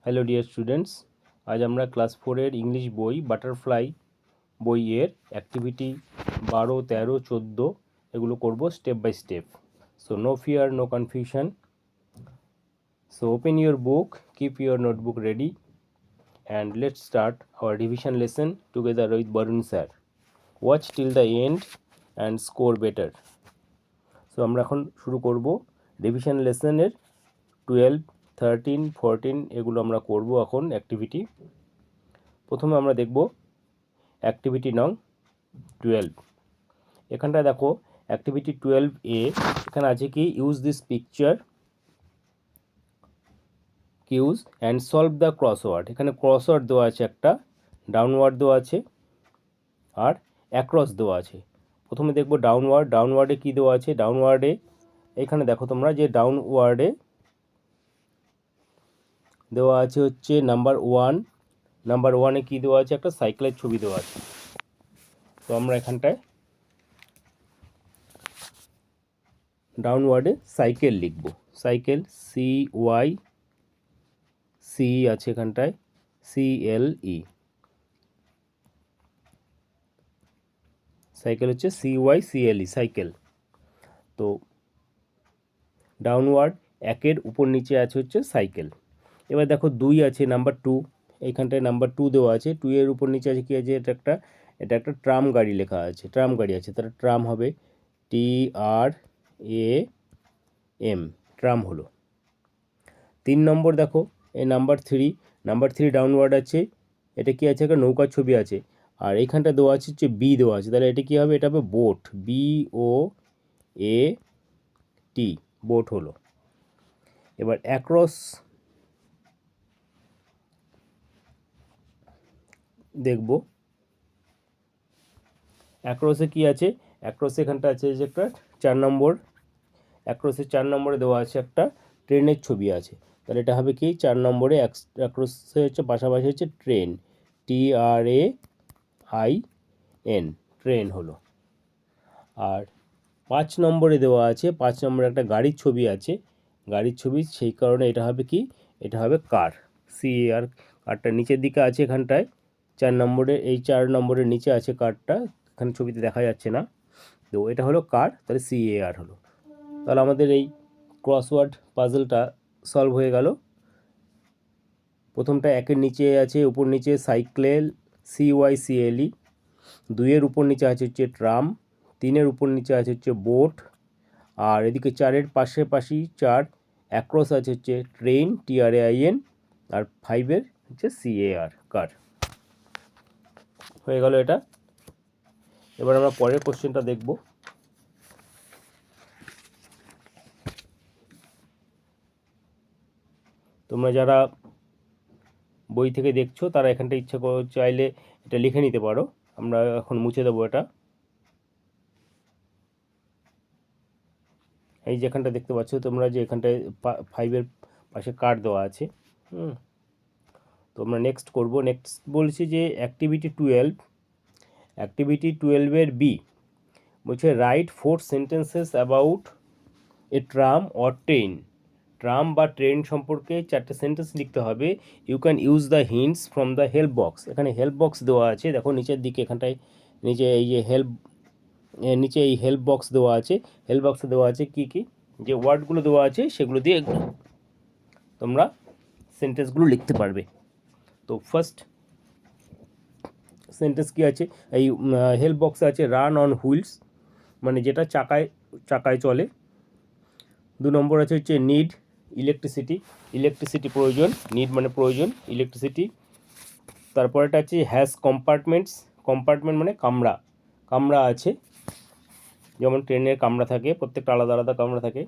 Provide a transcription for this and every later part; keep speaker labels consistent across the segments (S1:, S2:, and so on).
S1: Hello dear students, আজ আমরা class 4-এর ইংলিশ বই বাটারফ্লাই বইয়ের অ্যাক্টিভিটি 12, 13, 14 এগুলো করব step by step. So no fear, no confusion. So open your book, keep your notebook ready and let's start our revision lesson together with Barun sir. Watch till the end and score better. So আমরা এখন শুরু করব revision লেসনের 12, 13, 14 এগুলো আমরা করব এখন activity. প্রথমে আমরা দেখব অ্যাক্টিভিটি নং 12। এখানটায় দেখো অ্যাক্টিভিটি 12A, এখানে আছে কি use this picture clues and solve the crossword. এখানে ক্রসওয়ার্ড দেওয়া আছে, একটা ডাউনওয়ার্ড দেওয়া আছে আর অ্যাক্রস দেওয়া আছে। প্রথমে দেখব ডাউনওয়ার্ডে কি দেওয়া আছে। ডাউনওয়ার্ডে এখানে দেখো তোমরা যে ডাউনওয়ার্ডে দেওয়া আছে হচ্ছে নাম্বার 1 কি দেওয়া আছে, একটা সাইকেলের ছবি দেওয়া আছে। তো আমরা এখানটায় ডাউনওয়ার্ডে সাইকেল লিখব। সাইকেল CYC আছে এখানটায় CLE, সাইকেল হচ্ছে CYCLE সাইকেল। তো ডাউনওয়ার্ড একের উপর নিচে আছে হচ্ছে সাইকেল। এবার দেখো 2 আছে, নাম্বার 2, এইখানটায় নাম্বার 2 দেওয়া আছে। 2 এর উপর নিচে আছে কি আছে, এটা একটা ট্রাম গাড়ি লেখা আছে, ট্রাম গাড়ি আছে, তাহলে ট্রাম হবে TRAM, ট্রাম হলো। 3 নম্বর দেখো এই নাম্বার 3 ডাউনওয়ার্ড আছে, এটা কি আছে, একটা নৌকার ছবি আছে। আর এইখানটা দেওয়া আছে হচ্ছে বি দেওয়া আছে, তাহলে এটা কি হবে, এটা হবে বোট, BOAT, বোট হলো। এবার অ্যাক্রস দেখব, অ্যাক্রসে কি আছে, অ্যাক্রসে এখানটা আছে যে একটা 4 নম্বর, অ্যাক্রসে 4 নম্বরে দেওয়া আছে একটা ট্রেনের ছবি আছে, তাহলে এটা হবে কি 4 নম্বরে অ্যাক্রসে হচ্ছে পাশাপাশি হচ্ছে ট্রেন, TRAIN, ট্রেন হলো। আর 5 নম্বরে দেওয়া আছে, 5 নম্বরে একটা গাড়ির ছবি আছে, গাড়ির ছবি, সেই কারণে এটা হবে কি, এটা হবে কার, CAR। কারটা নিচের দিকে আছে এখানটায় 4 নম্বরে, এই 4 নম্বরের নিচে আছে কারটা, এখানে ছবিতে দেখা যাচ্ছে না। তো এটা হলো কার, তাহলে CAR হলো। তাহলে আমাদের এই ক্রসওয়ার্ড পাজলটা সলভ হয়ে গেল। প্রথমটা একের নিচে আছে, উপর নিচে সাইকেল CYCLE, 2-এর উপর নিচে আছে হচ্ছে ট্রাম, 3-এর উপর নিচে আছে হচ্ছে বোট, আর এদিকে 4-এর পাশাপাশি 4 অ্যাক্রস আছে হচ্ছে ট্রেন TRAIN, আর 5-এর হচ্ছে CAR, কার। হয়ে গেল এটা। এবার আমরা পরের কোশ্চেনটা দেখব। তোমরা যারা বই থেকে দেখছো তারা এখানটা ইচ্ছা চাইলে এটা লিখে নিতে পারো, আমরা এখন মুছে দেবো এটা। এই যে এখানটা দেখতে পাচ্ছ তোমরা যে এখানটায় 5-এর পাশে কার দেওয়া আছে। তো আমরা নেক্সট করব। নেক্সট বলছি যে অ্যাক্টিভিটি 12-এর বি বলছে write 4 sentences about a tram or train. Tram বা ট্রেন সম্পর্কে 4টে সেন্টেন্স লিখতে হবে। You can use the hints from the help box. এখানে হেল্প বক্স দেওয়া আছে, দেখো নিচের দিকে এখানটায় নিচে এই যে নিচে এই হেল্প বক্স দেওয়া আছে। হেল্প বক্সে দেওয়া আছে কি কি যে ওয়ার্ডগুলো দেওয়া আছে সেগুলো দিয়ে তোমরা সেন্টেন্সগুলো লিখতে পারবে। তো ফার্স্ট সেন্টেন্স কি আছে, এই হেল্প বক্সে আছে রান অন হুইলস, মানে যেটা চাকায় চলে। 2 নম্বর আছে হচ্ছে নিড ইলেকট্রিসিটি প্রয়োজন, নিড মানে প্রয়োজন, ইলেকট্রিসিটি। তারপরেটা আছে হ্যাজ কম্পার্টমেন্ট মানে কামরা আছে, যেমন ট্রেনের কামরা থাকে, প্রত্যেকটা আলাদা আলাদা কামরা থাকে।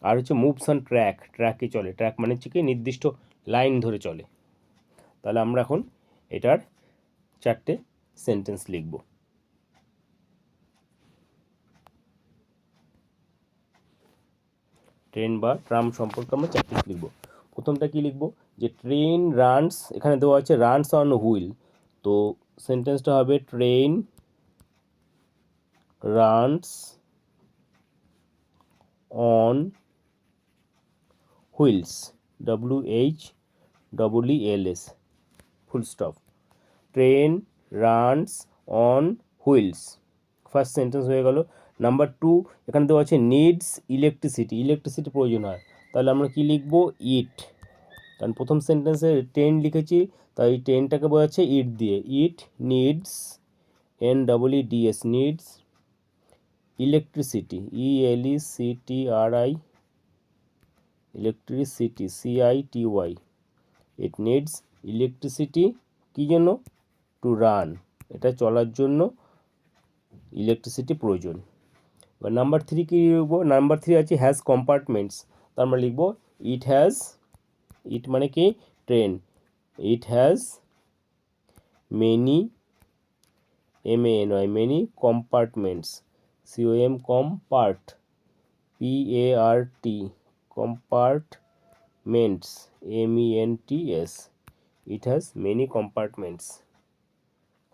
S1: আর হচ্ছে মুভস অন ট্র্যাকে চলে, ট্র্যাক মানে হচ্ছে কি নির্দিষ্ট লাইন ধরে চলে। তাহলে আমরা এখন এটার 4টে সেন্টেন্স লিখব। ট্রেন বা ট্রাম সম্পর্কে আমরা 4টে লিখব। প্রথমটা কি লিখব, যে ট্রেন রানস, এখানে দেওয়া আছে রানস অন হুইল, তো সেন্টেন্সটা হবে train runs on wheels, WHEELS, EELS, full stop. Train runs on wheels, first sentence হয়ে গেল। নাম্বার 2, এখানে দেওয়া আছে নিডস ইলেকট্রিসিটি, ইলেকট্রিসিটি প্রয়োজন হয়, তাহলে আমরা কি লিখবো? ইট, কারণ প্রথম সেন্টেন্সে ট্রেন লিখেছি, তাই ট্রেনটাকে বোঝাচ্ছে ইট দিয়ে। It needs, NEEDS, needs electricity, ELECTRI, electricity CITY, it needs electricity, কী জন্য? টু রান, এটা চলার জন্য ইলেকট্রিসিটি প্রয়োজন। এবার নাম্বার 3 কী লিখবো? নাম্বার 3 আছে হ্যাজ কম্পার্টমেন্টস, তার আমরা লিখবো ইট হ্যাজ, ইট মানে কি? Train, it has many, MANY, many compartments, COM, কম্পার্ট, PART, compartments, MENTS, it has many compartments.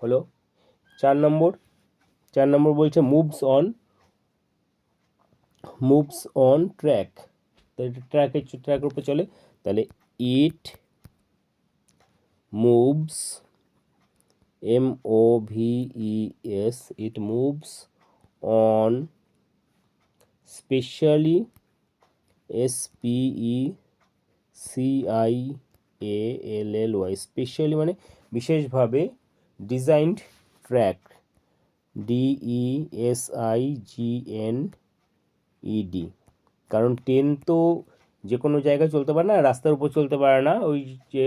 S1: হলো 4 নম্বর। 4 নম্বর বলছে মুভস অন ট্র্যাক, ট্র্যাকের উপর চলে, তাহলে it moves, MOVES, it moves on specially, SPECIALLY, specially মানে বিশেষভাবে, ডিজাইনড ট্র্যাক, DESIGNED, কারণ ট্রেন তো যে কোনো জায়গায় চলতে পারে না, রাস্তার উপর চলতে পারে না, ওই যে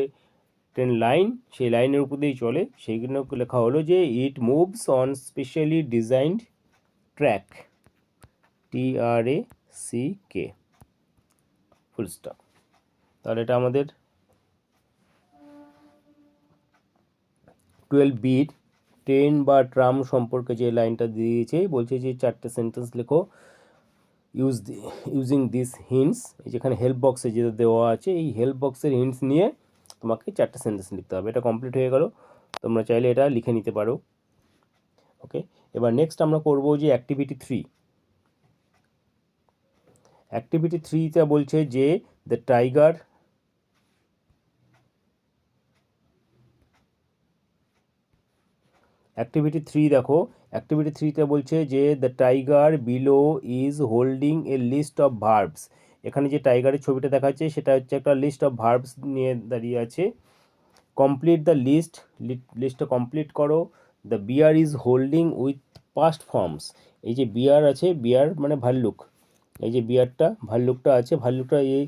S1: ট্রেন লাইন, সেই লাইনের উপর দিয়েই চলে, সেইগুলো লেখা হলো যে it moves on specially designed track, TRACK, full stop. তাহলে এটা আমাদের 12B ট্রেন বা ট্রাম সম্পর্কে যে লাইনটা দিয়েছে, বলছে যে 4টে সেন্টেন্স লেখো ইউজিং দিস হিন্টস, যেখানে হেল্প বক্সে যেটা দেওয়া আছে, এই হেল্প বক্সের হিন্টস নিয়ে তোমাকে 4টে সেন্টেন্স লিখতে হবে। এটা কমপ্লিট হয়ে গেল, তোমরা চাইলে এটা লিখে নিতে পারো। ওকে, এবার নেক্সট আমরা করব যে অ্যাক্টিভিটি 3। অ্যাক্টিভিটি 3টা বলছে যে দ্য টাইগার, অ্যাক্টিভিটি 3 দেখো, অ্যাক্টিভিটি 3তে বলছে যে the tiger below is holding a list of verbs, এখানে যে টাইগারের ছবিটা দেখাচ্ছে সেটা হচ্ছে একটা লিস্ট অফ ভার্বস নিয়ে দাঁড়িয়ে আছে। কমপ্লিট দ্য লিস্ট, লিস্টটা কমপ্লিট করো। The bear is holding with past forms, এই যে বিয়ার আছে, বিয়ার মানে ভাল্লুক, এই যে বিয়ারটা ভাল্লুকটা আছে, ভাল্লুকটা এই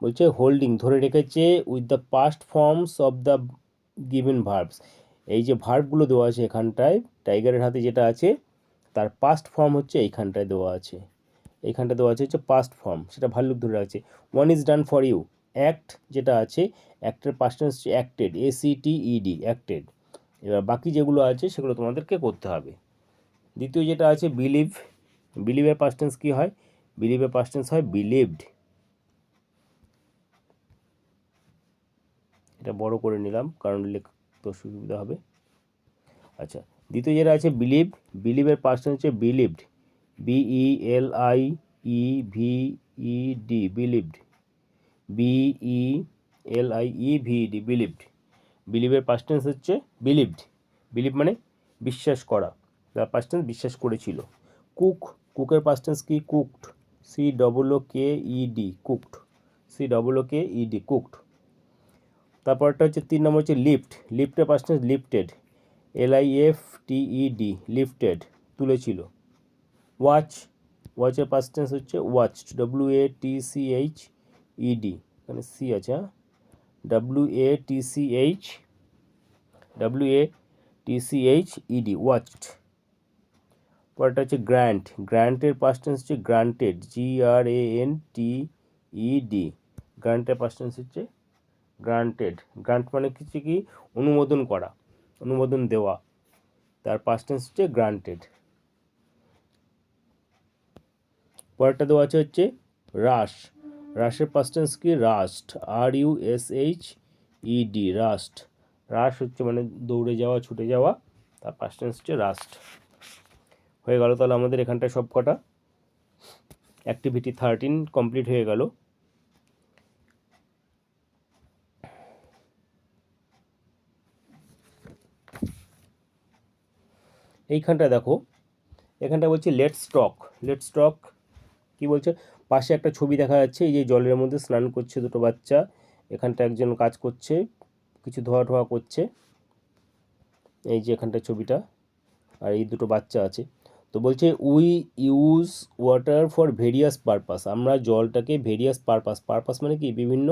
S1: বলছে হোল্ডিং ধরে রেখেছে with the past forms of the given verbs, এই যে ভার্বগুলো দেওয়া আছে এখানটায়, টাইগারের হাতে যেটা আছে তার পাস্ট ফর্ম হচ্ছে এইখানটায় দেওয়া আছে, এইখানটা দেওয়া আছে হচ্ছে পাস্ট ফর্ম, সেটা ভাল্লুক ধরে রাখছে। One is done for you, act যেটা আছে, অ্যাক্টের পাস্ট টেন্স হচ্ছে অ্যাক্টেড, ACTED, অ্যাক্টেড। এবার বাকি যেগুলো আছে সেগুলো তোমাদেরকে করতে হবে। দ্বিতীয় যেটা আছে বিলিভ, বিলিভের পাস্ট টেন্স কী হয়? বিলিভের পাস্ট টেন্স হয় বিলিভড, এটা বড় করে নিলাম কারণ লিখতে সুবিধা হবে। আচ্ছা, দ্বিতীয় যেটা আছে বিলিভ, বিলিভের পাস্ট টেন্স হচ্ছে believed, BELIEVED, believed, BELIEVED, believed. বিলিভের পাস্ট টেন্স হচ্ছে বিলিভড, বিলিভ মানে বিশ্বাস করা, তার পাস্ট টেন্স বিশ্বাস করেছিল। কুক, কুকের পাস্ট টেন্স কি? Cooked, COOKED, cooked, COOKED, cooked. তারপরটা হচ্ছে 3 নম্বর হচ্ছে লিফট, লিফটের past tense lifted, LIFTED, lifted, তুলেছিল। ওয়াচ, ওয়াচের পাস্ট টেন্স হচ্ছে ওয়াচড, WATCHED, এখানে সি আছে, WATCHED, ওয়াচড। পরেরটা হচ্ছে গ্র্যান্ট, গ্র্যান্টের পাস্ট টেন্স হচ্ছে গ্রান্টেড, GRANTED, গ্র্যান্টের পাস্ট টেন্স হচ্ছে গ্রান্টেড। গ্রান্ট মানে কিছু কি? অনুমোদন করা, অনুমোদন দেওয়া, তার পাস্ট টেন্স হচ্ছে গ্রান্টেড। পরেরটা দেওয়া আছে হচ্ছে রাশ, রাশের পাস্ট টেন্স কি? Rushed, RUSHED, rushed. রাশ হচ্ছে মানে দৌড়ে যাওয়া, ছুটে যাওয়া, তার পাস্ট টেন্স হচ্ছে রাস্ট। হয়ে গেল তাহলে আমাদের এখানটায় সব কটা অ্যাক্টিভিটি 13 কমপ্লিট হয়ে গেল। এইখানটা দেখো, এখানটা বলছে লেটস টক কি বলছে, পাশে একটা ছবি দেখা যাচ্ছে, এই যে জলের মধ্যে স্নান করছে দুটো বাচ্চা, এখানটা একজন কাজ করছে, কিছু ধোয়া করছে, এই যে এখানটা ছবিটা, আর এই দুটো বাচ্চা আছে। তো বলছে we use water for various purpose, আমরা জলটাকে ভেরিয়াস পারপাস মানে কি বিভিন্ন,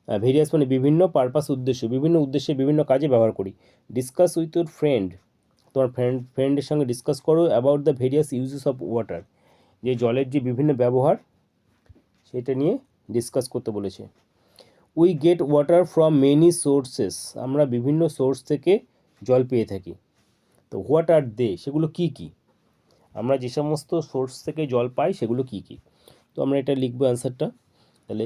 S1: ভেরিয়াস মানে বিভিন্ন, পারপাস বিভিন্ন উদ্দেশ্যে বিভিন্ন কাজে ব্যবহার করি। ডিসকাস উইথ ইউর ফ্রেন্ড, তোমার ফ্রেন্ডের সঙ্গে ডিসকাস করো about the various uses of water, যে জলের যে বিভিন্ন ব্যবহার সেটা নিয়ে ডিসকাস করতে বলেছে। We get water from many sources, আমরা বিভিন্ন সোর্স থেকে জল পেয়ে থাকি। তো হোয়াট আর দে, সেগুলো কি কি, আমরা যে সমস্ত সোর্স থেকে জল পাই সেগুলো কি কি। তো আমরা এটা লিখবো অ্যান্সারটা। তাহলে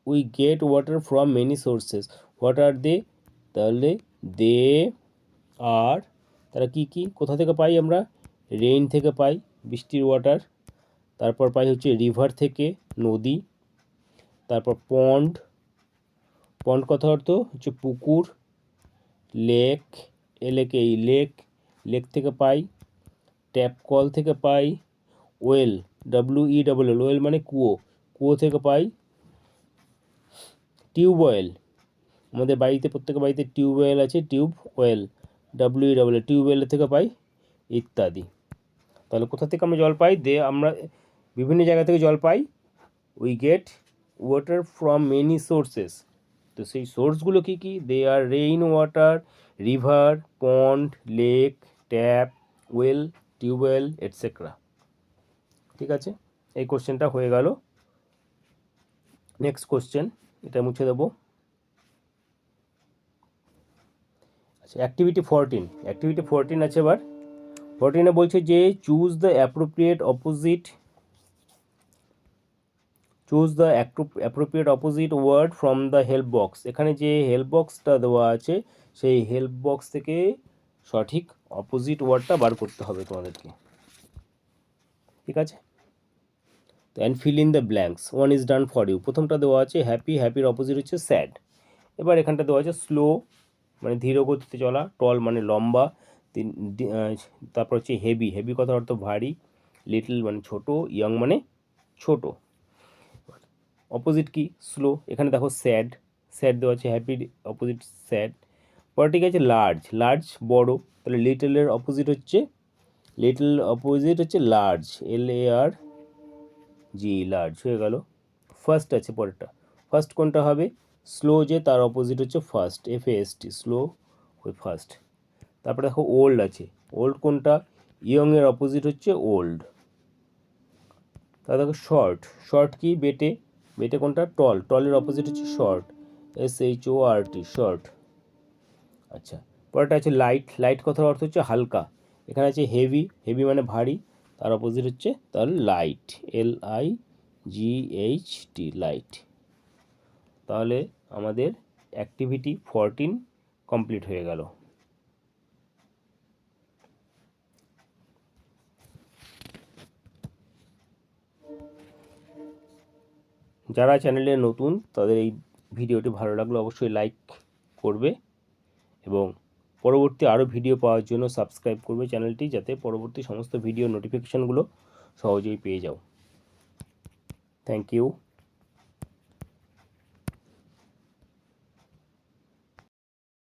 S1: we get water from many sources, what are they, তাহলে দে আর, তারা কি কি, কোথা থেকে পাই আমরা, রেইন থেকে পাই বৃষ্টির ওয়াটার, তারপর পাই হচ্ছে রিভার থেকে নদী, তারপর পন্ড কথা অর্থ হচ্ছে পুকুর, লেক, এই লেক থেকে পাই, ট্যাপ কল থেকে পাই, ওয়েল ওয়েল মানে কুয়ো থেকে পাই, টিউবওয়েল, আমাদের বাড়িতে প্রত্যেকের বাড়িতে টিউবওয়েল আছে, টিউবওয়েল টিউবওয়েল থেকে পাই ইত্যাদি। তাহলে কোথা থেকে আমরা জল পাই, আমরা বিভিন্ন জায়গা থেকে জল পাই, we get water from many sources. তো সেই সোর্সগুলো কী কী, they are rain water, river, pond, lake, tap, well, tubewell etcetera. ঠিক আছে, এই কোশ্চেনটা হয়ে গেল। নেক্সট কোশ্চেন, এটা মুছে দেবো। আচ্ছা, অ্যাক্টিভিটি 14 আছে এবার। 14-এ বলছে যে choose the appropriate opposite word from the help box. এখানে যে হেল্প বক্সটা দেওয়া আছে সেই হেল্প বক্স থেকে সঠিক অপোজিট ওয়ার্ডটা বার করতে হবে তোমাদেরকে। ঠিক আছে, and fill in the blanks, one is done for you. প্রথমটা দেওয়া আছে হ্যাপির অপোজিট হচ্ছে স্যাড। এবার এখানটা দেওয়া আছে স্লো মানে ধীর গতিতে চলা, টল মানে লম্বা, তারপর হচ্ছে হেভি কথার অর্থ ভারী, লিটল মানে ছোট, ইয়ং মানে ছোট। অপোজিট কি, স্লো। এখানে দেখো স্যাড দেওয়া আছে, হ্যাপির অপোজিট স্যাড। পরে ঠিক আছে লার্জ বড়, তাহলে লিটলের অপোজিট হচ্ছে লার্জ, LARG, লার্জ হয়ে গেল। ফার্স্ট আছে পরেরটা, ফার্স্ট কোনটা হবে, স্লো যে তার অপোজিট হচ্ছে ফার্স্ট, FAST, স্লো ফার্স্ট। তারপরে দেখো ওল্ড আছে, ওল্ড কোনটা, ইয়ংয়ের অপোজিট হচ্ছে ওল্ড। তারপর দেখো শর্ট কি, বেটে কোনটা, টলের অপোজিট হচ্ছে শর্ট, SHORT, শর্ট। আচ্ছা, পরেরটা আছে লাইট কথার অর্থ হচ্ছে হালকা। এখানে আছে হেভি মানে ভারী, তার অপোজিট হচ্ছে তাহলে লাইট, LIGHT, লাইট। তাহলে আমাদের অ্যাক্টিভিটি 14 কমপ্লিট হয়ে গেল। যারা চ্যানেলে নতুন তাদের এই ভিডিওটি ভালো লাগলে অবশ্যই লাইক করবে এবং পরবর্তী আরও ভিডিও পাওয়ার জন্য সাবস্ক্রাইব করবে চ্যানেলটি, যাতে পরবর্তী সমস্ত ভিডিও নোটিফিকেশানগুলো সহজেই পেয়ে যাও। Thank you.